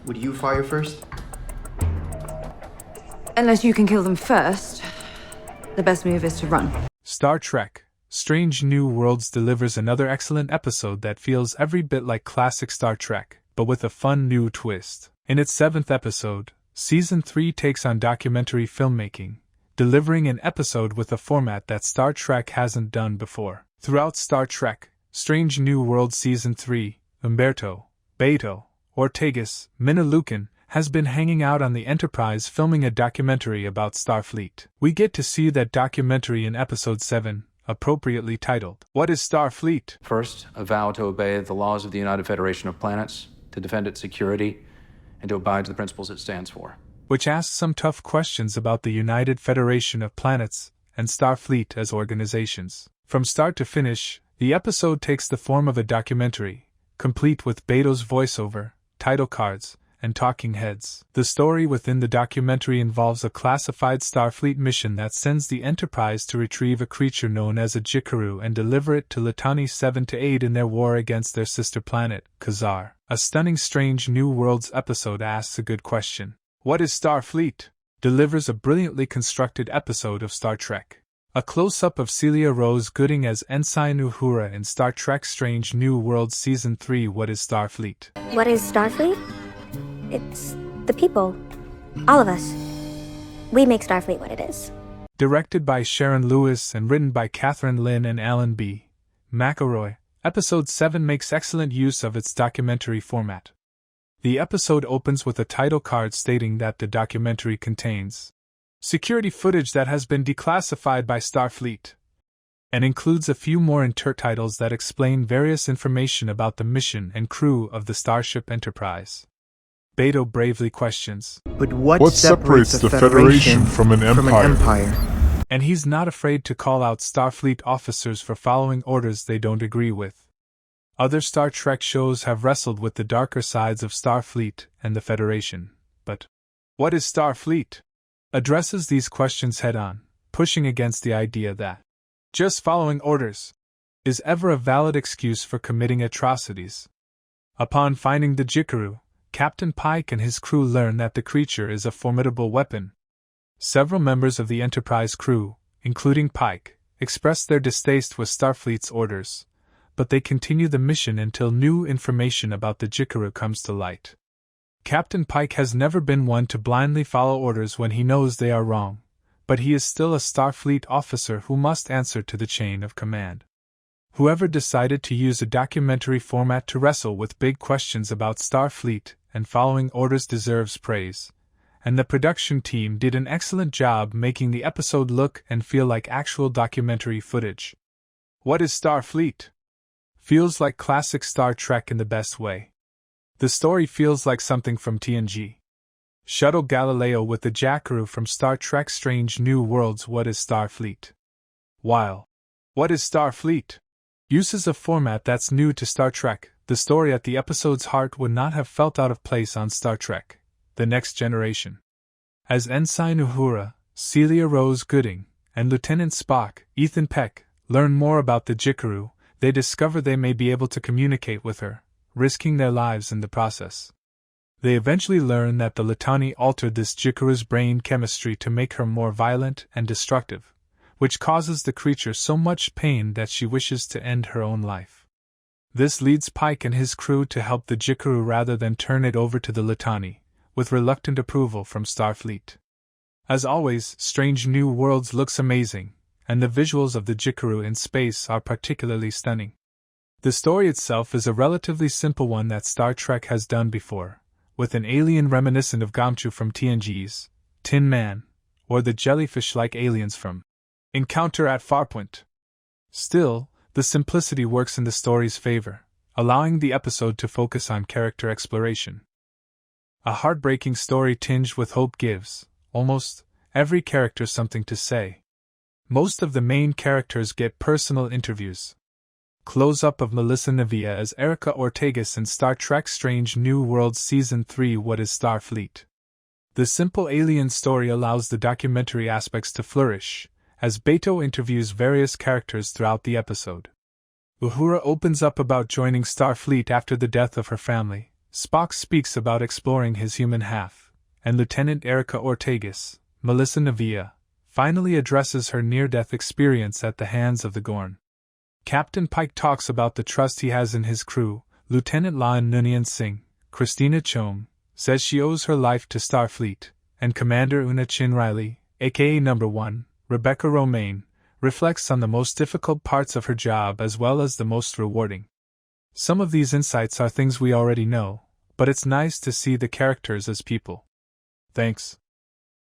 Would you fire first? Unless you can kill them first, the best move is to run. Star Trek: Strange New Worlds delivers another excellent episode that feels every bit like classic Star Trek, but with a fun new twist. In its 7th episode, Season 3 takes on documentary filmmaking, delivering an episode with a format that Star Trek hasn't done before. Throughout Star Trek: Strange New Worlds Season 3, Umberto, Beto, Ortegas, Minalucan has been hanging out on the Enterprise filming a documentary about Starfleet. We get to see that documentary in Episode 7, appropriately titled, What is Starfleet? First, a vow to obey the laws of the United Federation of Planets, to defend its security, and to abide to the principles it stands for. Which asks some tough questions about the United Federation of Planets and Starfleet as organizations. From start to finish, the episode takes the form of a documentary, complete with Beto's voiceover, title cards, and talking heads. The story within the documentary involves a classified Starfleet mission that sends the Enterprise to retrieve a creature known as a Jikaru and deliver it to Litani 7 to aid in their war against their sister planet, Khazar. A stunning Strange New Worlds episode asks a good question. What is Starfleet? Delivers a brilliantly constructed episode of Star Trek. A close-up of Celia Rose Gooding as Ensign Uhura in Star Trek Strange New Worlds Season 3 What is Starfleet? What is Starfleet? It's the people. All of us. We make Starfleet what it is. Directed by Sharon Lewis and written by Catherine Lynn and Alan B. McElroy, Episode 7 makes excellent use of its documentary format. The episode opens with a title card stating that the documentary contains security footage that has been declassified by Starfleet, and includes a few more intertitles that explain various information about the mission and crew of the Starship Enterprise. Beto bravely questions, But what separates the Federation from an empire? And he's not afraid to call out Starfleet officers for following orders they don't agree with. Other Star Trek shows have wrestled with the darker sides of Starfleet and the Federation, but what is Starfleet? Addresses these questions head-on, pushing against the idea that just following orders is ever a valid excuse for committing atrocities. Upon finding the Jikaru, Captain Pike and his crew learn that the creature is a formidable weapon. Several members of the Enterprise crew, including Pike, express their distaste with Starfleet's orders, but they continue the mission until new information about the Jikaru comes to light. Captain Pike has never been one to blindly follow orders when he knows they are wrong, but he is still a Starfleet officer who must answer to the chain of command. Whoever decided to use a documentary format to wrestle with big questions about Starfleet and following orders deserves praise, and the production team did an excellent job making the episode look and feel like actual documentary footage. What is Starfleet? Feels like classic Star Trek in the best way. The story feels like something from TNG. Shuttle Galileo with the Jikaru from Star Trek Strange New Worlds. What is Starfleet? While What is Starfleet? Uses a format that's new to Star Trek, the story at the episode's heart would not have felt out of place on Star Trek: The Next Generation. As Ensign Uhura, Celia Rose Gooding, and Lieutenant Spock, Ethan Peck, learn more about the Jikaru, they discover they may be able to communicate with her, risking their lives in the process. They eventually learn that the Litani altered this Jikaru's brain chemistry to make her more violent and destructive, which causes the creature so much pain that she wishes to end her own life. This leads Pike and his crew to help the Jikaru rather than turn it over to the Litani, with reluctant approval from Starfleet. As always, Strange New Worlds looks amazing, and the visuals of the Jikaru in space are particularly stunning. The story itself is a relatively simple one that Star Trek has done before, with an alien reminiscent of Gamchu from TNG's Tin Man, or the jellyfish-like aliens from Encounter at Farpoint. Still, the simplicity works in the story's favor, allowing the episode to focus on character exploration. A heartbreaking story tinged with hope gives, almost, every character something to say. Most of the main characters get personal interviews. Close-up of Melissa Navia as Erica Ortegas in Star Trek Strange New Worlds Season 3 What is Starfleet? The simple alien story allows the documentary aspects to flourish, as Beto interviews various characters throughout the episode. Uhura opens up about joining Starfleet after the death of her family, Spock speaks about exploring his human half, and Lieutenant Erica Ortegas, Melissa Navia, finally addresses her near-death experience at the hands of the Gorn. Captain Pike talks about the trust he has in his crew. Lieutenant Lan Nunyan Singh, Christina Chom, says she owes her life to Starfleet, and Commander Una Chin Riley, aka No. 1, Rebecca Romaine, reflects on the most difficult parts of her job as well as the most rewarding. Some of these insights are things we already know, but it's nice to see the characters as people. Thanks.